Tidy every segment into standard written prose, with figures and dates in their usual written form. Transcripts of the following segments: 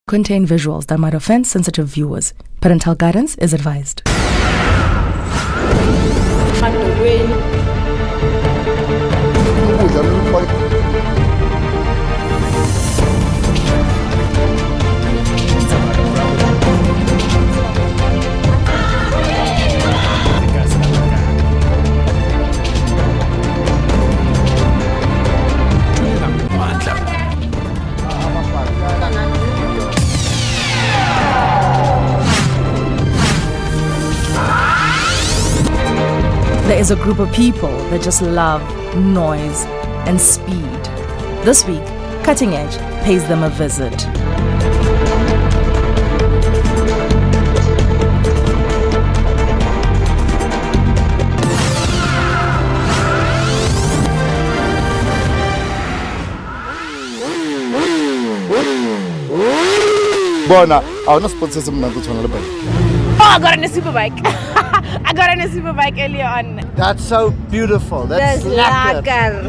Contain visuals that might offend sensitive viewers. Parental guidance is advised. There is a group of people that just love noise and speed. This week, Cutting Edge pays them a visit. Bona, I want to sponsor some bike. Oh, I got on a super bike. I got on a super bike earlier on. That's so beautiful. That's lekker.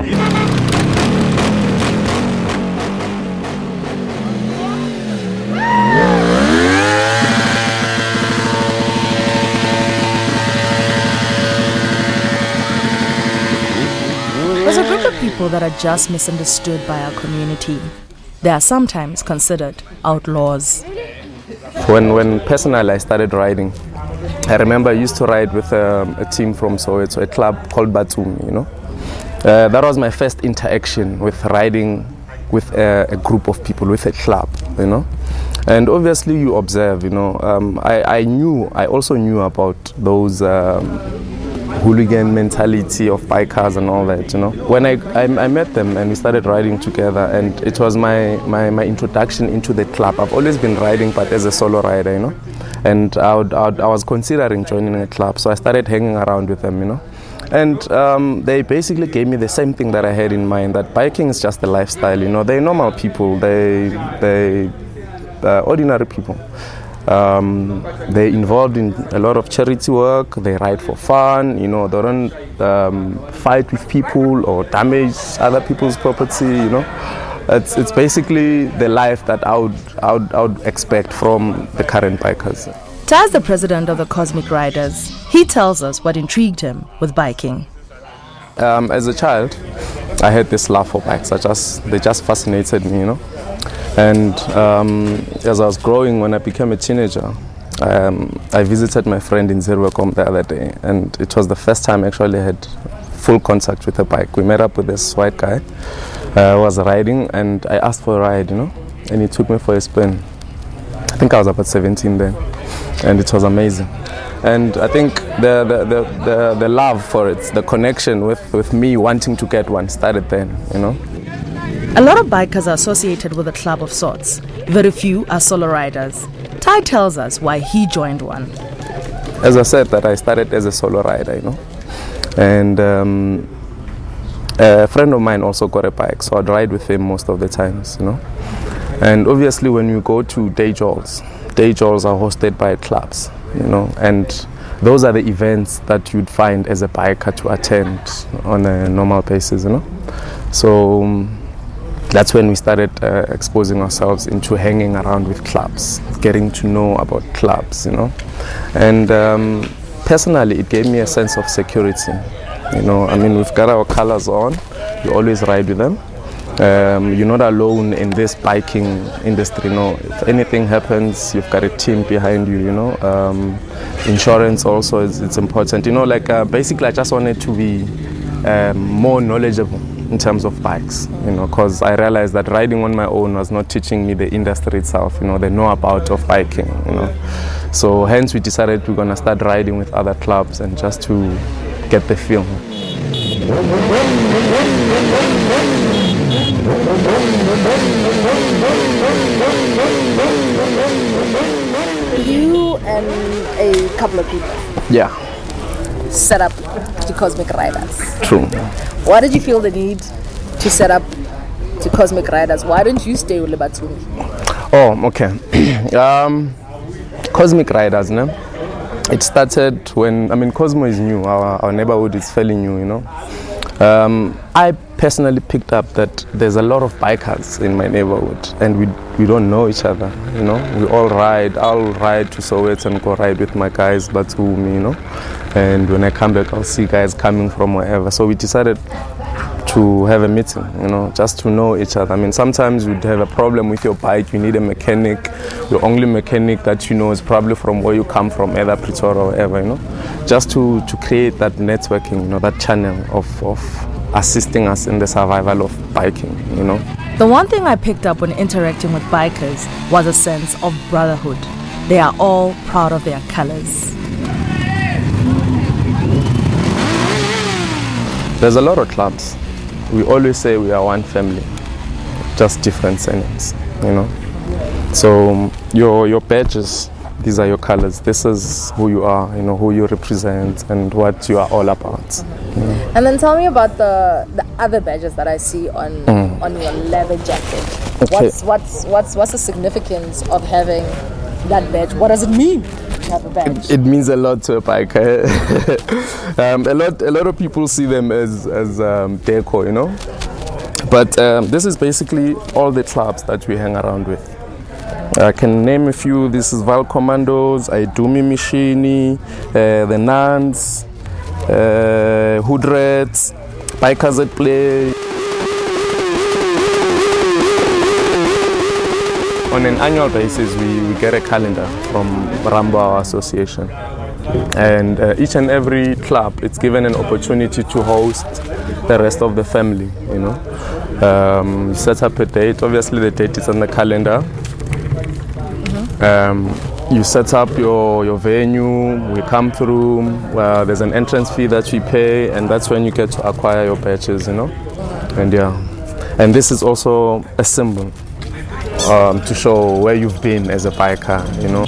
There's a group of people that are just misunderstood by our community. They are sometimes considered outlaws. When personally I started riding, I remember I used to ride with a team from Soweto, a club called Batsumi, you know. That was my first interaction with riding with a group of people, with a club, you know. And obviously you observe, you know, I also knew about those hooligan mentality of bikers and all that, you know. When I met them and we started riding together, and it was my introduction into the club. I've always been riding, but as a solo rider, you know. And I was considering joining a club, so I started hanging around with them, you know. And they basically gave me the same thing that I had in mind, that biking is just a lifestyle, you know. They're normal people, they ordinary people. They're involved in a lot of charity work, they ride for fun, you know, they don't fight with people or damage other people's property, you know. It's basically the life that I would expect from the current bikers. Taz, the president of the Cosmic Riders, he tells us what intrigued him with biking. As a child, I had this love for bikes. They just fascinated me, you know. And as I was growing, when I became a teenager, I visited my friend in Zerwecom the other day, and it was the first time I actually had full contact with a bike. We met up with this white guy who was riding, and I asked for a ride, you know, and he took me for a spin. I think I was about 17 then, and it was amazing. And I think the love for it, the connection with me wanting to get one started then, you know. A lot of bikers are associated with a club of sorts. Very few are solo riders. Ty tells us why he joined one. As I said, that I started as a solo rider, you know. And a friend of mine also got a bike, so I'd ride with him most of the times, you know. And obviously when you go to day jolts are hosted by clubs, you know, and those are the events that you'd find as a biker to attend on a normal basis, you know. So that's when we started exposing ourselves into hanging around with clubs, getting to know about clubs, you know. And personally, it gave me a sense of security, you know. I mean, we've got our colors on, you always ride with them. You're not alone in this biking industry, you know. If anything happens, you've got a team behind you, you know. Insurance also it's important, you know. Like basically I just wanted to be more knowledgeable in terms of bikes, you know, because I realized that riding on my own was not teaching me the industry itself, you know, the know-about of biking, you know. So hence we decided we're going to start riding with other clubs and just to get the feel. You and a couple of people set up the Cosmic Riders. True. Why did you feel the need to set up the Cosmic Riders? Why didn't you stay with Batsumi? Oh, okay. Cosmic Riders, no? It started when, I mean, Cosmo is new. Our neighborhood is fairly new, you know. I personally picked up that there's a lot of bikers in my neighborhood, and we don't know each other, you know. We all ride. I'll ride to Soweto and go ride with my guys, Batsumi, you know. And when I come back, I'll see guys coming from wherever. So we decided to have a meeting, you know, just to know each other. I mean, sometimes you'd have a problem with your bike, you need a mechanic. The only mechanic that you know is probably from where you come from, either Pretoria or wherever, you know. Just to create that networking, you know, that channel of assisting us in the survival of biking, you know. The one thing I picked up when interacting with bikers was a sense of brotherhood. They are all proud of their colors. There's a lot of clubs. We always say we are one family, just different surnames, you know. So your badges, these are your colors. This is who you are, you know, who you represent and what you are all about. Yeah. And then tell me about the other badges that I see on your leather jacket. Okay. What's the significance of having that badge? What does it mean to have a badge? It means a lot to a biker. A lot of people see them as deco, you know. But this is basically all the clubs that we hang around with. I can name a few. This is Val Commandos, Aidumi Mishini, the Nuns, Hood Rats, Bikers at Play. On an annual basis, we get a calendar from Rambo, our association. And each and every club, it's given an opportunity to host the rest of the family, you know. You set up a date. Obviously, the date is on the calendar. You set up your venue, we come through, there's an entrance fee that we pay, and that's when you get to acquire your badges, you know. And yeah, and this is also a symbol to show where you've been as a biker, you know.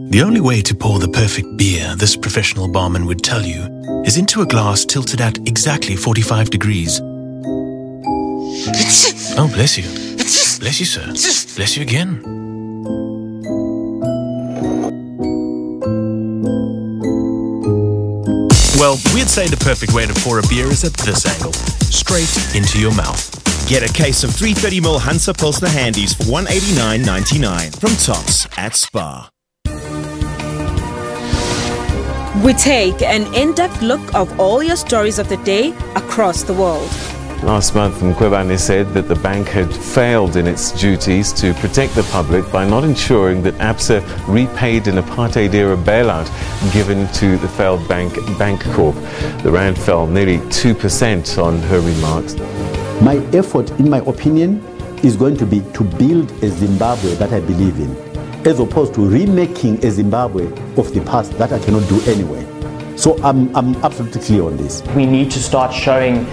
The only way to pour the perfect beer, this professional barman would tell you, is into a glass tilted at exactly 45 degrees. Oh, bless you. Bless you, sir. Bless you again. Well, we'd say the perfect way to pour a beer is at this angle, straight into your mouth. Get a case of 330ml Hansa Pilsner Handies for $189.99 from Tops at Spar. We take an in-depth look of all your stories of the day across the world. Last month, Mkhwebane said that the bank had failed in its duties to protect the public by not ensuring that ABSA repaid an apartheid-era bailout given to the failed bank, Bank-Corp. The rand fell nearly 2% on her remarks. My effort, in my opinion, is going to be to build a Zimbabwe that I believe in, as opposed to remaking a Zimbabwe of the past that I cannot do anyway. So I'm absolutely clear on this. We need to start showing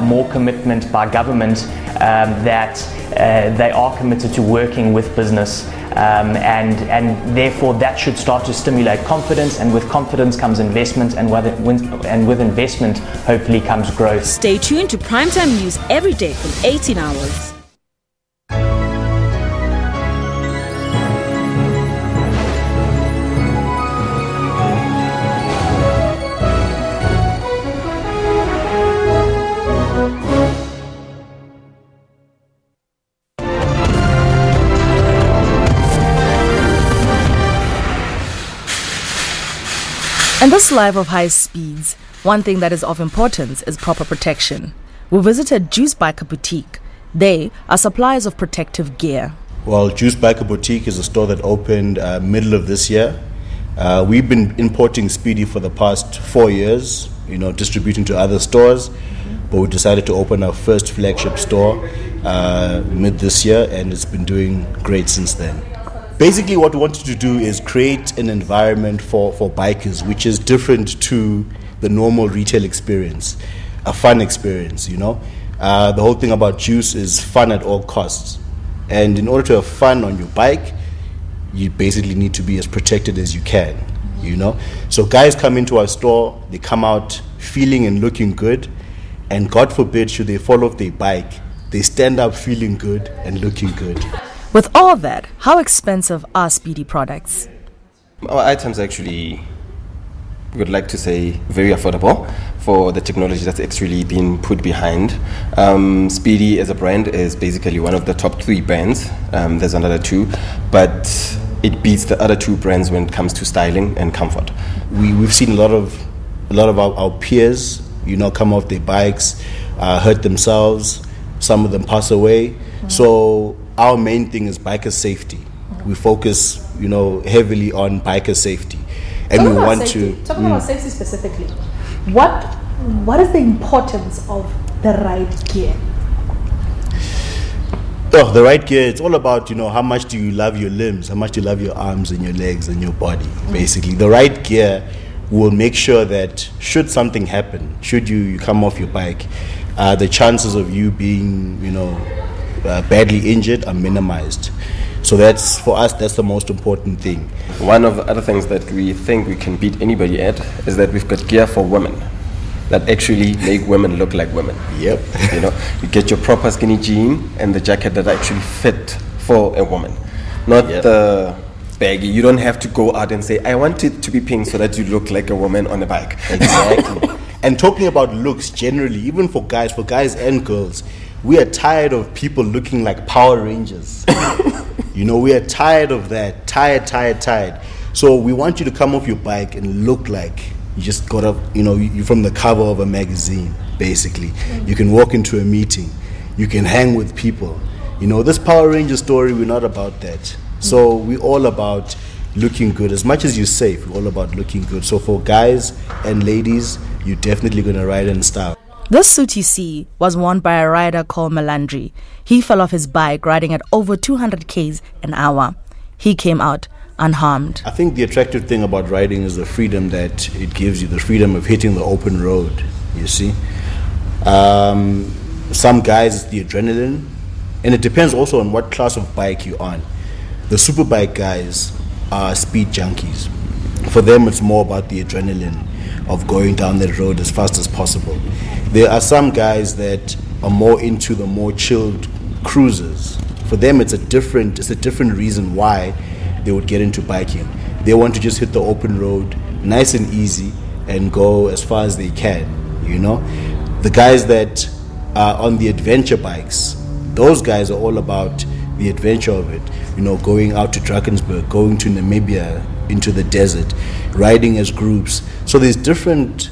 more commitment by government that they are committed to working with business, and therefore that should start to stimulate confidence, and with confidence comes investment, and with investment hopefully comes growth. Stay tuned to Primetime News every day from 18 hours. In this life of high speeds, one thing that is of importance is proper protection. We visited Juice Biker Boutique. They are suppliers of protective gear. Well, Juice Biker Boutique is a store that opened middle of this year. We've been importing Speedy for the past 4 years, distributing to other stores. But we decided to open our first flagship store mid this year, and it's been doing great since then. Basically, what we wanted to do is create an environment for bikers which is different to the normal retail experience, a fun experience, you know. The whole thing about Juice is fun at all costs. And in order to have fun on your bike, you basically need to be as protected as you can, you know. So guys come into our store, they come out feeling and looking good, and God forbid, should they fall off their bike, they stand up feeling good and looking good. With all that, how expensive are Speedy products? Our items actually, we would like to say, very affordable for the technology that's actually been put behind. Speedy as a brand is basically one of the top 3 brands. There's another 2, but it beats the other 2 brands when it comes to styling and comfort. We've seen a lot of our peers, you know, come off their bikes, hurt themselves. Some of them pass away. So our main thing is biker safety. We focus, you know, heavily on biker safety, and we want to talking about safety specifically. What is the importance of the right gear? Oh, the right gear, it's all about, you know, how much do you love your limbs, how much do you love your arms and your legs and your body, basically. The right gear will make sure that should something happen, should you come off your bike, the chances of you being, you know, badly injured are minimized. So that's, for us, that's the most important thing. One of the other things that we think we can beat anybody at is that we've got gear for women that actually make women look like women. Yep. You know, you get your proper skinny jean and the jacket that actually fit for a woman, not the baggy. You don't have to go out and say, I want it to be pink so that you look like a woman on a bike. Exactly. And talking about looks generally, even for guys and girls, we are tired of people looking like Power Rangers. You know, we are tired of that. Tired. So we want you to come off your bike and look like you just got up, you know, you're from the cover of a magazine, basically. You can walk into a meeting. You can hang with people. You know, this Power Ranger story, we're not about that. So we're all about looking good. As much as you're safe, we're all about looking good. So for guys and ladies, you're definitely going to ride in style. This suit you see was worn by a rider called Melandri. He fell off his bike riding at over 200 km an hour. He came out unharmed. I think the attractive thing about riding is the freedom that it gives you, the freedom of hitting the open road, you see. Some guys, it's the adrenaline, and it depends also on what class of bike you're on. The superbike guys are speed junkies. For them, it's more about the adrenaline of going down that road as fast as possible. There are some guys that are more into the more chilled cruises. For them, it's a different reason why they would get into biking. They want to just hit the open road, nice and easy, and go as far as they can, you know. The guys that are on the adventure bikes, those guys are all about the adventure of it, you know, going out to Drakensberg, going to Namibia, into the desert, riding as groups. So there's different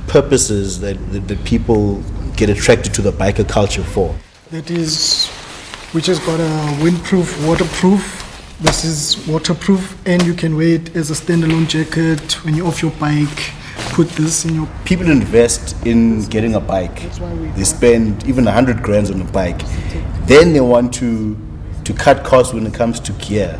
purposes that people get attracted to the biker culture for. That is, we just got a windproof, waterproof. This is waterproof, and you can wear it as a standalone jacket when you're off your bike. Put this in your... People invest in getting a bike. They spend even 100 grand on a bike. Then they want to cut costs when it comes to gear.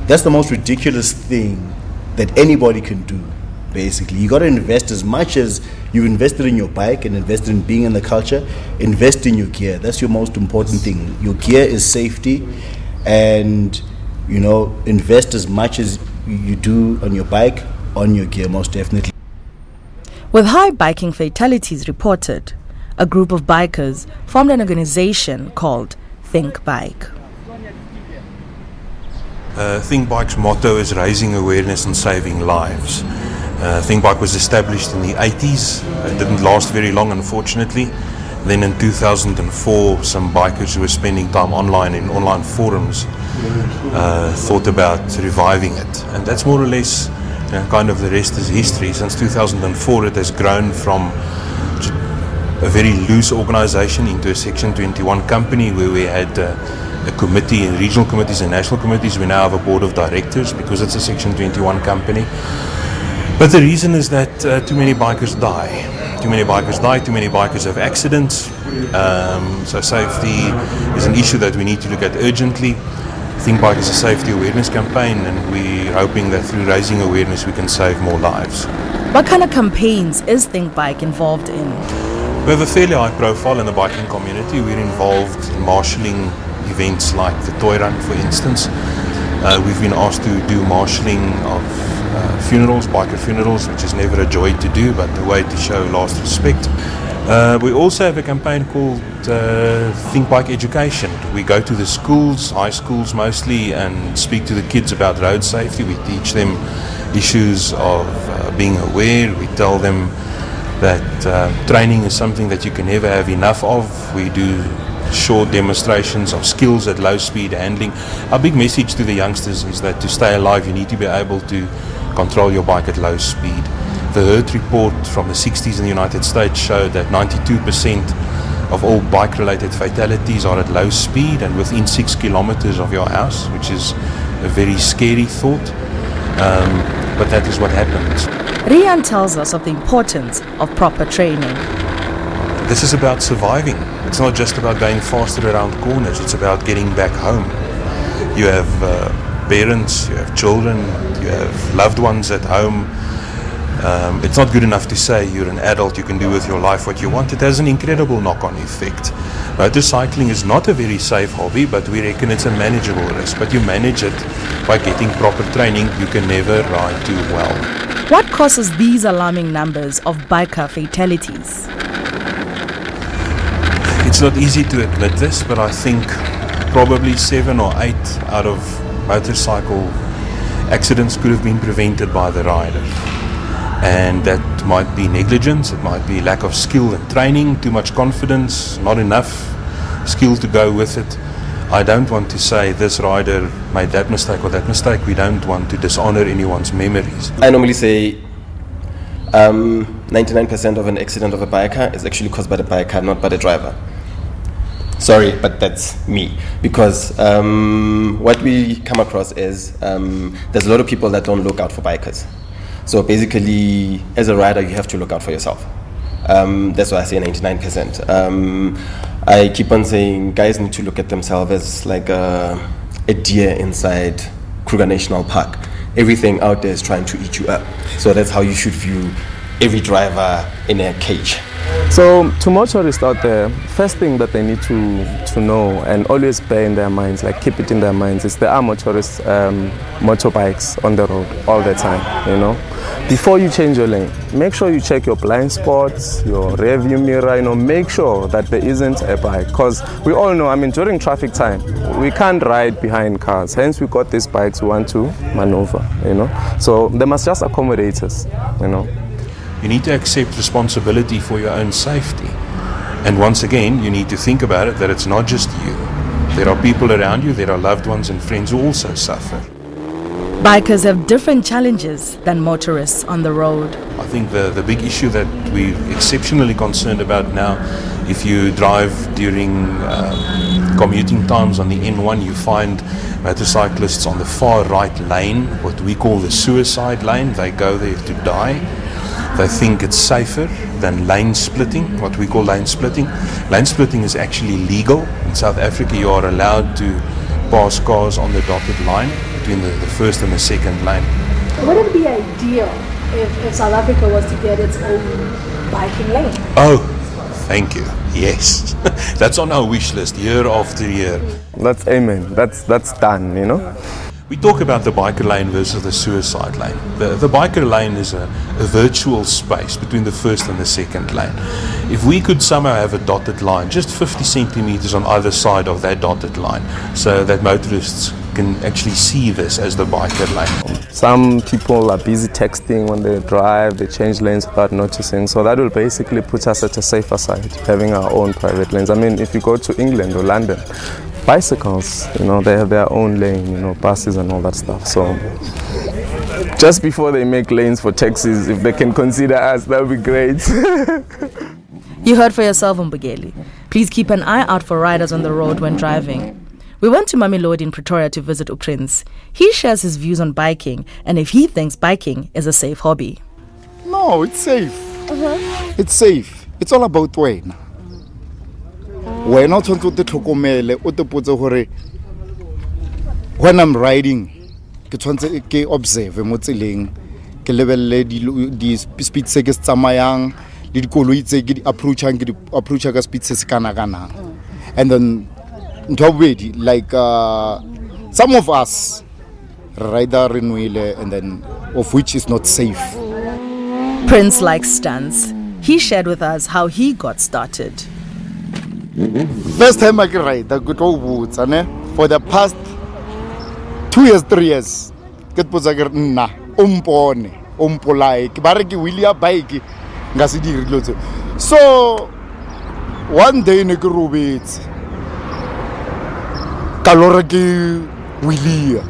That's the most ridiculous thing that anybody can do, basically. You got to invest as much as you've invested in your bike and invested in being in the culture. Invest in your gear. That's your most important thing. Your gear is safety, and, you know, invest as much as you do on your bike, on your gear, most definitely. With high biking fatalities reported, a group of bikers formed an organization called Think Bike. Think Bike's motto is raising awareness and saving lives. Think Bike was established in the 80s. It didn't last very long, unfortunately. Then in 2004, some bikers who were spending time online in online forums thought about reviving it. And that's more or less kind of the rest is history. Since 2004, it has grown from a very loose organization into a Section 21 company where we had a committee, and regional committees and national committees. We now have a board of directors because it's a Section 21 company. But the reason is that too many bikers die. Too many bikers die, too many bikers have accidents. So safety is an issue that we need to look at urgently. Think Bike is a safety awareness campaign, and we're hoping that through raising awareness we can save more lives. What kind of campaigns is Think Bike involved in? We have a fairly high profile in the biking community. We're involved in marshalling events like the Toy Run, for instance. We've been asked to do marshalling of funerals, biker funerals, which is never a joy to do, but a way to show last respect. We also have a campaign called Think Bike Education. We go to the schools, high schools mostly, and speak to the kids about road safety. We teach them issues of being aware. We tell them that training is something that you can never have enough of. We do short demonstrations of skills at low speed handling. Our big message to the youngsters is that to stay alive you need to be able to control your bike at low speed. The Hurt report from the 60s in the United States showed that 92% of all bike-related fatalities are at low speed and within 6 kilometers of your house, which is a very scary thought, but that is what happens. Rian tells us of the importance of proper training. This is about surviving. It's not just about going faster around corners, it's about getting back home. You have parents, you have children, you have loved ones at home. It's not good enough to say you're an adult, you can do with your life what you want. It has an incredible knock-on effect. Motorcycling is not a very safe hobby, but we reckon it's a manageable risk. But you manage it by getting proper training. You can never ride too well. What causes these alarming numbers of biker fatalities? It's not easy to admit this, but I think probably 7 or 8 out of motorcycle accidents could have been prevented by the rider. And that might be negligence, it might be lack of skill and training, too much confidence, not enough skill to go with it. I don't want to say this rider made that mistake or that mistake. We don't want to dishonor anyone's memories. I normally say 99% of an accident of a biker is actually caused by the biker, not by the driver. Sorry, but that's me. Because what we come across is there's a lot of people that don't look out for bikers. So basically, as a rider, you have to look out for yourself. That's why I say 99%. I keep on saying guys need to look at themselves as like a deer inside Kruger National Park. Everything out there is trying to eat you up. So that's how you should view every driver in a cage. So to motorists out there, first thing that they need to know and always bear in their minds, like keep it in their minds, is there are motorists, motorbikes on the road all the time, you know. Before you change your lane, make sure you check your blind spots, your rear view mirror, you know, make sure that there isn't a bike. Because we all know, I mean, during traffic time, we can't ride behind cars. Hence, we got these bikes we want to maneuver, you know. So they must just accommodate us, you know. You need to accept responsibility for your own safety. And once again, you need to think about it that it's not just you. There are people around you, there are loved ones and friends who also suffer. Bikers have different challenges than motorists on the road. I think the big issue that we're exceptionally concerned about now, if you drive during commuting times on the N1, you find motorcyclists on the far right lane, what we call the suicide lane. They go there to die. They think it's safer than lane splitting, what we call lane splitting. Lane splitting is actually legal. In South Africa, you are allowed to pass cars on the dotted line between the first and the second lane. Would it be ideal if South Africa was to get its own biking lane? Oh, thank you. Yes. That's on our wish list year after year. That's amen. That's done, you know. We talk about the biker lane versus the suicide lane. The biker lane is a virtual space between the first and the second lane. If we could somehow have a dotted line, just 50 centimeters on either side of that dotted line, so that motorists can actually see this as the biker lane. Some people are busy texting when they drive, they change lanes without noticing, so that will basically put us at a safer side, having our own private lanes. I mean, if you go to England or London, bicycles, you know, they have their own lane, you know, buses and all that stuff. So just before they make lanes for taxis, if they can consider us, that would be great. You heard for yourself, Mbugeli. Please keep an eye out for riders on the road when driving. We went to Mamelodi in Pretoria to visit Uprince. He shares his views on biking and if he thinks biking is a safe hobby. No, it's safe. It's safe. It's all about wena. Wena o tshwantse o te tlhokomele o te potse gore when I'm riding ke tshwantse ke observe mo tseleng ke lebelle di speed se ke tsamayang le dikoloi tse ke di approach ka speed se se kana kana. And then ntobedi like some of us rider renwile and then of which is not safe. Prince likes stunts. He shared with us how he got started. First time I can ride, I got all woods, for the past 2 years, 3 years, get put na umpolai, baraki Willia bike, gasidi. So one day in a group, it's Kaloraki Willia,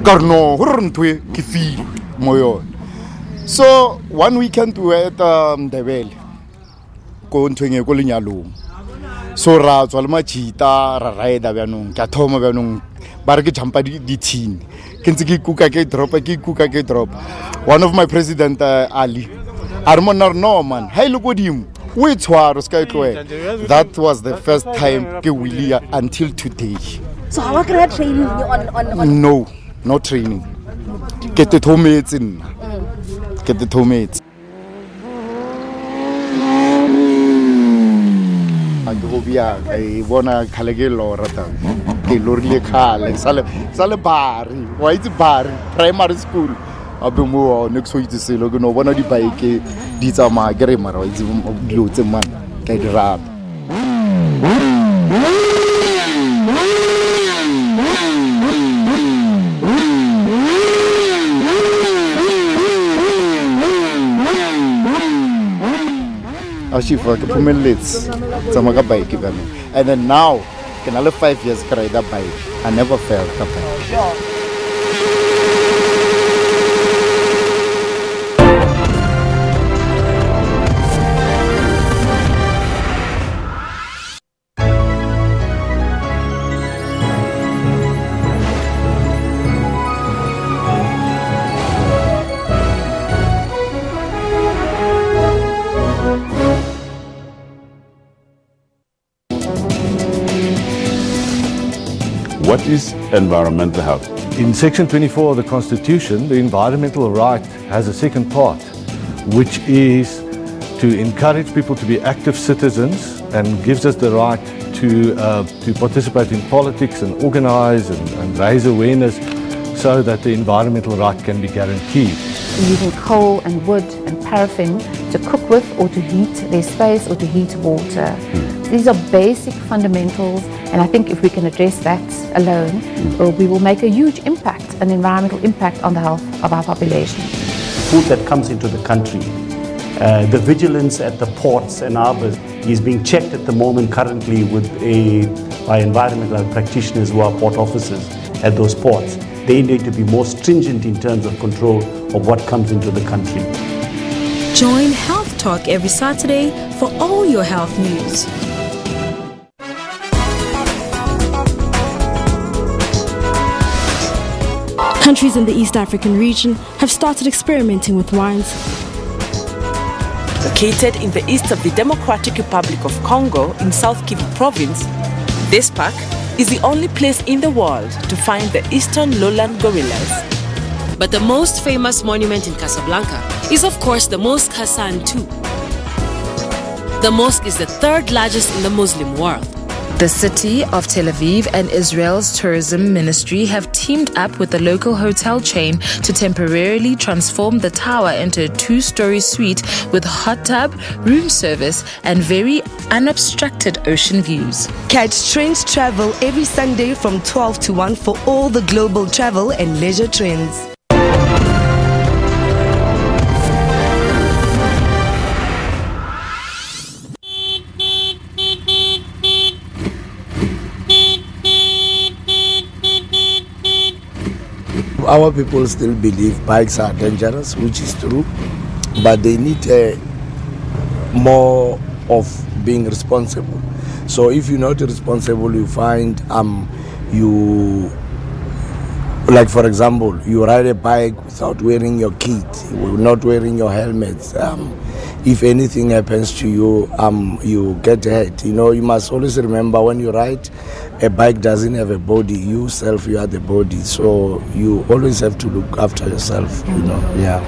Carno, Hurntwe, Kifi, Moyo. So one weekend we were at the well, going to a colonial. So ra tswalma chita ra ride byanong ka thoma byanong ba re ke jumpa di tin ke ntse ke kuka ke drop. One of my president Ali Armonar no man hey look godimo we tshwaro ska tloe. That was the first time ke Willia until today. So how are you training on No training. Ke te thometse nna. Ke te thometse. I wanna Kalagelo Rata. Lorly Kale, Sale Bari, why is Bari, primary school. I'll be more next week to say, look, no one of the bike, these are my grammar, it's blue to man, like rap. And then now, in another 5 years, I ride that bike. I never felt that bike. What is environmental health? In Section 24 of the Constitution, the environmental right has a second part, which is to encourage people to be active citizens and gives us the right to participate in politics and organize and raise awareness so that the environmental right can be guaranteed. Using coal and wood and paraffin to cook with or to heat their space or to heat water. These are basic fundamentals, and I think if we can address that alone, we will make a huge impact, an environmental impact on the health of our population. Food that comes into the country, the vigilance at the ports and harbours is being checked at the moment currently by environmental practitioners who are port officers at those ports. They need to be more stringent in terms of control of what comes into the country. Join Health Talk every Saturday for all your health news. Countries in the East African region have started experimenting with wines. Located in the east of the Democratic Republic of Congo in South Kivu province, this park is the only place in the world to find the eastern lowland gorillas. But the most famous monument in Casablanca is of course the Mosque Hassan II. The mosque is the third largest in the Muslim world. The city of Tel Aviv and Israel's tourism ministry have teamed up with the local hotel chain to temporarily transform the tower into a 2-story suite with hot tub, room service, and very unobstructed ocean views. Catch Strange Travel every Sunday from 12 to 1 for all the global travel and leisure trends. Our people still believe bikes are dangerous, which is true, but they need more of being responsible. So if you're not responsible, you find like for example, you ride a bike without wearing your kit, not wearing your helmets. if anything happens to you, you get hurt. You know, you must always remember when you ride, a bike doesn't have a body. You self, you are the body. So you always have to look after yourself, you know, yeah.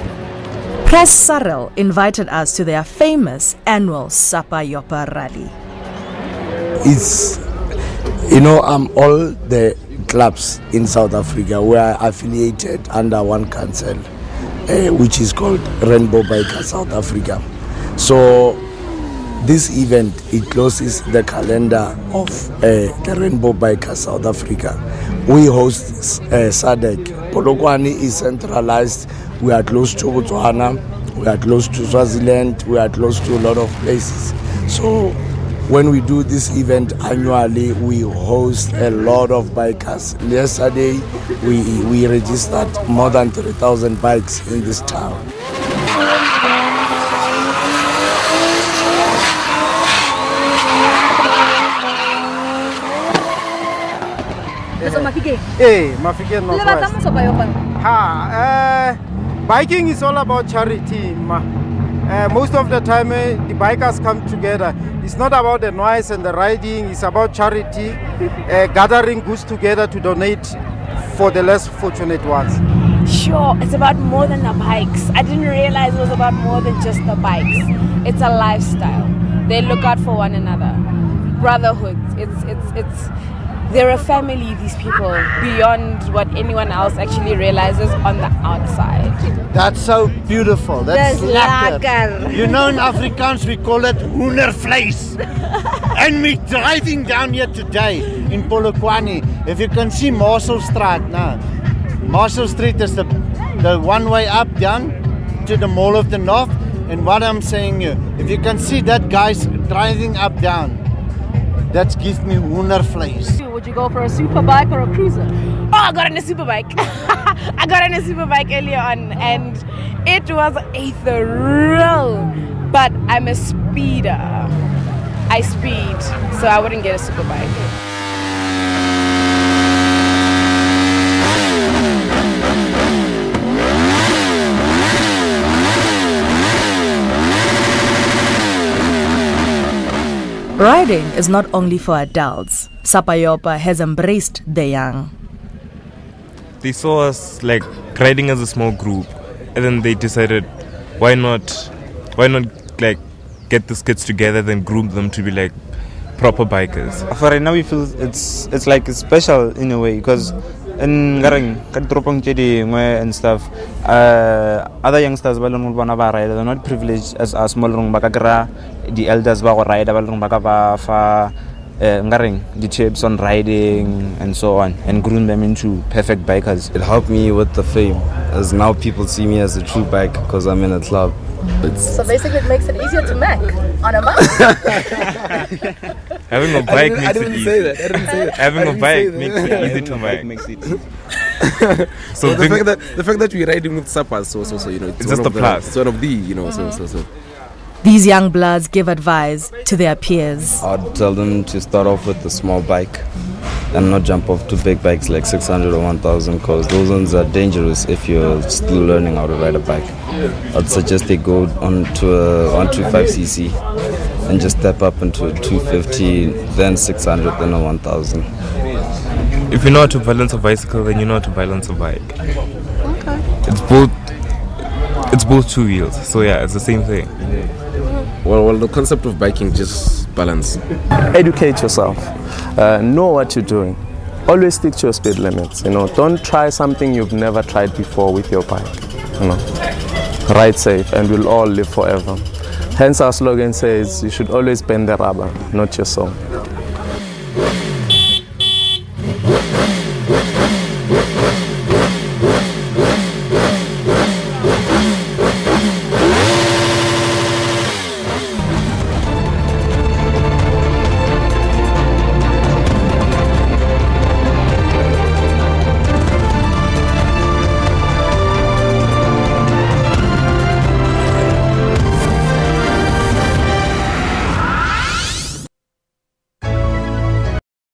Press Sarel invited us to their famous annual Sapayopa rally. It's, you know, all the clubs in South Africa were affiliated under one council, which is called Rainbow Biker South Africa. So this event, it closes the calendar of the Rainbow Biker South Africa. We host SADC. Polokwane is centralized. We are close to Botswana, we are close to Swaziland, we are close to a lot of places. So when we do this event annually, we host a lot of bikers. Yesterday, we registered more than 3,000 bikes in this town. Biking is all about charity. Most of the time, the bikers come together. It's not about the noise and the riding. It's about charity, gathering goods together to donate for the less fortunate ones. Sure, it's about more than the bikes. I didn't realize it was about more than just the bikes. It's a lifestyle. They look out for one another. Brotherhood. They're a family, these people, beyond what anyone else actually realizes on the outside. That's so beautiful. That's lekker. You know, in Afrikaans we call it hoendervleis. And we're driving down here today in Polokwane. If you can see Marshallstraat now. Marshall Street is the one way up down to the Mall of the North. And what I'm saying, if you can see that guy's driving up down, that gives me hoendervleis. Would you go for a super bike or a cruiser? Oh, I got on a super bike. I got on a super bike earlier on and it was a thrill. But I'm a speeder. I speed, so I wouldn't get a super bike. Riding is not only for adults. Sapayopa has embraced the young. They saw us like riding as a small group, and then they decided, why not like get these kids together, then group them to be like proper bikers. For right now, we feel it's like special in a way because in Garang, and stuff, other youngsters they're not privileged as a small room. The elders ride the tips on riding and so on, and groom them into perfect bikers. It helped me with the fame, as now people see me as a true bike because I'm in a club. So basically it makes it easier to make on a bike. Having a bike makes it easy. I didn't say that. Having a bike makes it easy to make. So the fact that we're riding with sappers, so you know, it's just a plus. It's one of the, you know, so. These young bloods give advice to their peers. I'd tell them to start off with a small bike and not jump off to big bikes like 600 or 1000 because those ones are dangerous if you're still learning how to ride a bike. I'd suggest they go on to a 125cc and just step up into a 250, then 600, then a 1000. If you know how to balance a bicycle, then you know how to balance a bike. Okay. It's both two wheels, so yeah, it's the same thing. Well, the concept of biking just balance. Educate yourself. Know what you're doing. Always stick to your speed limits. You know, don't try something you've never tried before with your bike. You know, ride safe, and we'll all live forever. Hence, our slogan says you should always bend the rubber, not your soul.